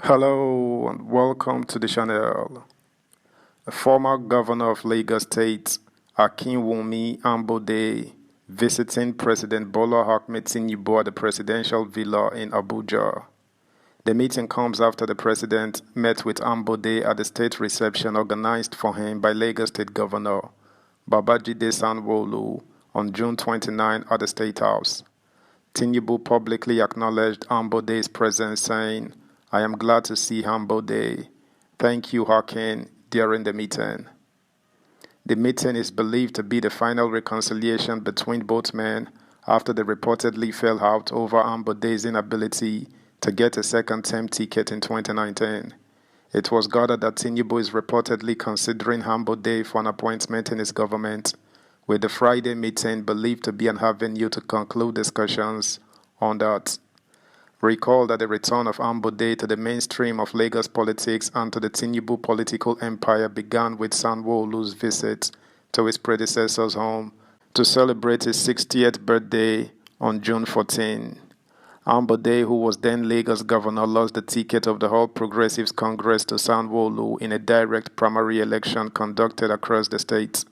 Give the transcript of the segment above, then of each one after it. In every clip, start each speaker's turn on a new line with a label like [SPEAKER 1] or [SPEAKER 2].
[SPEAKER 1] Hello and welcome to the channel. The former governor of Lagos State, Akinwumi Ambode, visiting President Bola Ahmed Tinubu at the presidential villa in Abuja. The meeting comes after the president met with Ambode at the state reception organized for him by Lagos State Governor Babajide Sanwo-Olu on June 29 at the State House. Tinubu publicly acknowledged Ambode's presence, saying, "I am glad to see Ambode. Thank you, Hakim," during the meeting. The meeting is believed to be the final reconciliation between both men after they reportedly fell out over Ambode's inability to get a second-term ticket in 2019. It was gathered that Tinubu is reportedly considering Ambode for an appointment in his government, with the Friday meeting believed to be an avenue to conclude discussions on that. Recall that the return of Ambode to the mainstream of Lagos politics and to the Tinubu political empire began with Sanwo-Olu's visit to his predecessor's home to celebrate his 60th birthday on June 14. Ambode, who was then Lagos governor, lost the ticket of the All Progressives Congress to Sanwo-Olu in a direct primary election conducted across the state.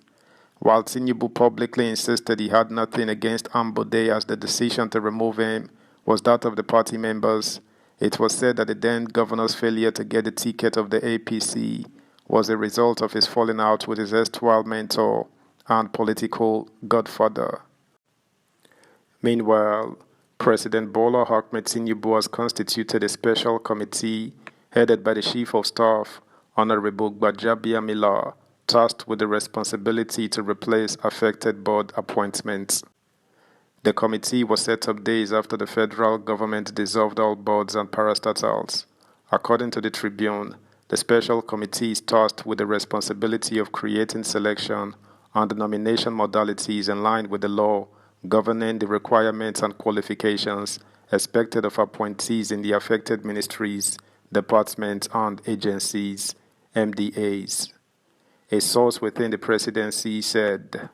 [SPEAKER 1] While Tinubu publicly insisted he had nothing against Ambode, as the decision to remove him was that of the party members, it was said that the then governor's failure to get the ticket of the APC was a result of his falling out with his erstwhile mentor and political godfather. Meanwhile, President Bola Ahmed Tinubu has constituted a special committee headed by the Chief of Staff, Honorable Gbajabiamila, tasked with the responsibility to replace affected board appointments. The committee was set up days after the federal government dissolved all boards and parastatals. According to the Tribune, the special committee is tasked with the responsibility of creating selection and nomination modalities in line with the law governing the requirements and qualifications expected of appointees in the affected ministries, departments, and agencies, MDAs. A source within the presidency said,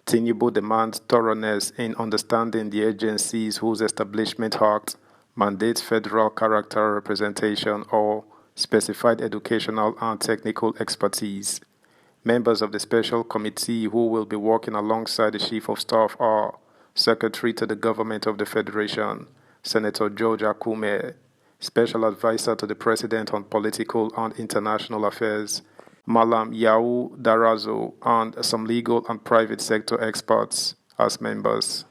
[SPEAKER 1] Tinubu demands thoroughness in understanding the agencies whose establishment act mandates federal character representation or specified educational and technical expertise. Members of the special committee who will be working alongside the Chief of Staff are Secretary to the Government of the Federation, Senator George Akume, Special Advisor to the President on Political and International Affairs, Malam Yau Darazo, and some legal and private sector experts as members.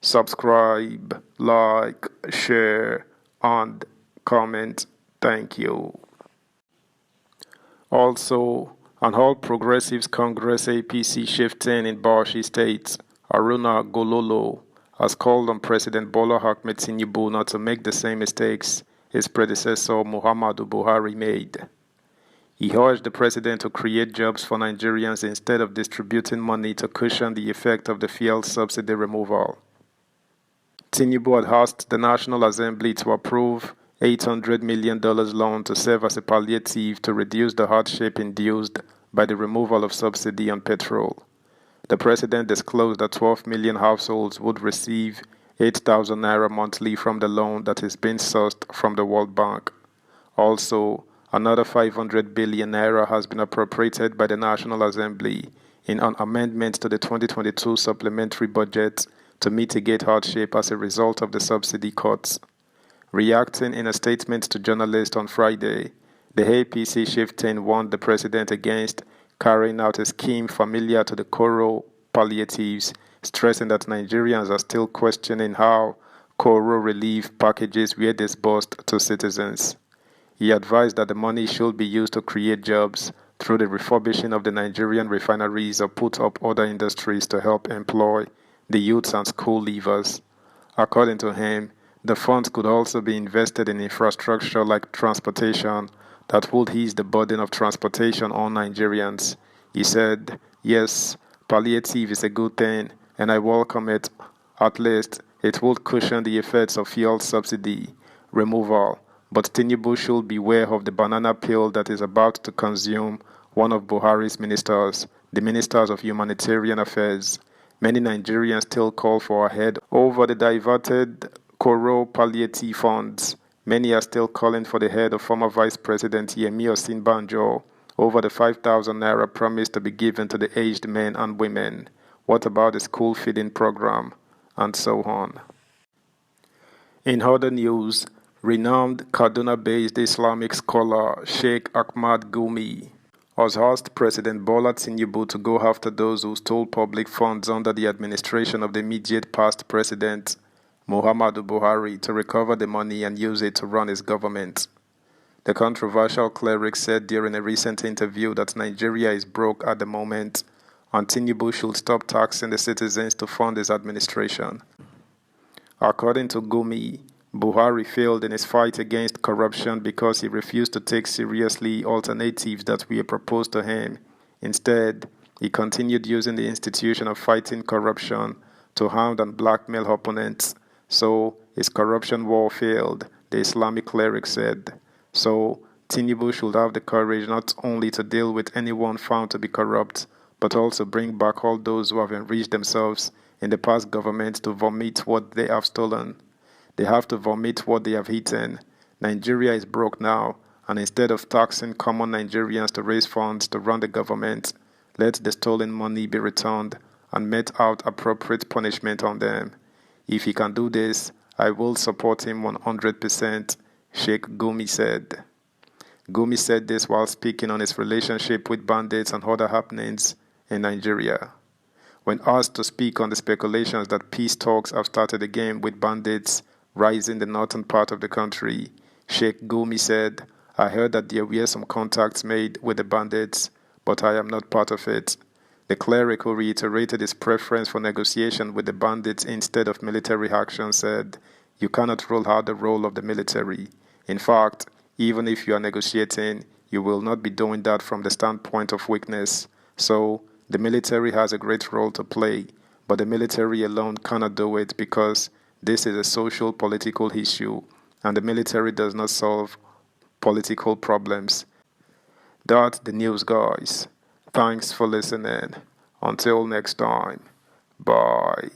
[SPEAKER 1] Subscribe, like, share, and comment. Thank you. Also, an All Progressives Congress APC chieftain in Bauchi State, Haruna Gololo, has called on President Bola Ahmed Tinubu not to make the same mistakes his predecessor Muhammadu Buhari made. He urged the president to create jobs for Nigerians instead of distributing money to cushion the effect of the fuel subsidy removal. Tinubu had asked the National Assembly to approve $800 million loan to serve as a palliative to reduce the hardship induced by the removal of subsidy on petrol. The president disclosed that 12 million households would receive 8,000 naira monthly from the loan that is being sourced from the World Bank. Also, another 500 billion naira has been appropriated by the National Assembly in an amendment to the 2022 supplementary budget to mitigate hardship as a result of the subsidy cuts. Reacting in a statement to journalists on Friday, the APC chieftain warned the president against carrying out a scheme familiar to the Koro palliatives, stressing that Nigerians are still questioning how Koro relief packages were disbursed to citizens. He advised that the money should be used to create jobs through the refurbishing of the Nigerian refineries or put up other industries to help employ the youths and school leavers. According to him, the funds could also be invested in infrastructure like transportation that would ease the burden of transportation on Nigerians. He said, "Yes, palliative is a good thing, and I welcome it. At least it would cushion the effects of fuel subsidy removal. But Tinubu should beware of the banana peel that is about to consume one of Buhari's ministers, the Ministers of Humanitarian Affairs. Many Nigerians still call for a head over the diverted Koro palliative funds Many are still calling for the head of former Vice President Yemi Osinbajo over the 5,000 naira promised to be given to the aged men and women. What about the school feeding program? And so on. In other news, renowned Kaduna-based Islamic scholar Sheikh Ahmad Gumi has asked President Bola Tinubu to go after those who stole public funds under the administration of the immediate past president, Muhammadu Buhari, to recover the money and use it to run his government. The controversial cleric said during a recent interview that Nigeria is broke at the moment and Tinubu should stop taxing the citizens to fund his administration. According to Gumi, Buhari failed in his fight against corruption because he refused to take seriously alternatives that were proposed to him. Instead, he continued using the institution of fighting corruption to hound and blackmail opponents. So, his corruption war failed, the Islamic cleric said. So, Tinubu should have the courage not only to deal with anyone found to be corrupt, but also bring back all those who have enriched themselves in the past government to vomit what they have stolen. They have to vomit what they have eaten. Nigeria is broke now, and instead of taxing common Nigerians to raise funds to run the government, let the stolen money be returned and mete out appropriate punishment on them. If he can do this, I will support him 100%, Sheikh Gumi said. Gumi said this while speaking on his relationship with bandits and other happenings in Nigeria. When asked to speak on the speculations that peace talks have started again with bandits rising in the northern part of the country, Sheikh Gumi said, I heard that there were some contacts made with the bandits, but I am not part of it. The cleric, who reiterated his preference for negotiation with the bandits instead of military action, said, You cannot rule out the role of the military. In fact, even if you are negotiating, you will not be doing that from the standpoint of weakness. So, the military has a great role to play, but the military alone cannot do it because this is a social political issue, and the military does not solve political problems. That's the news, guys. Thanks for listening. Until next time. Bye.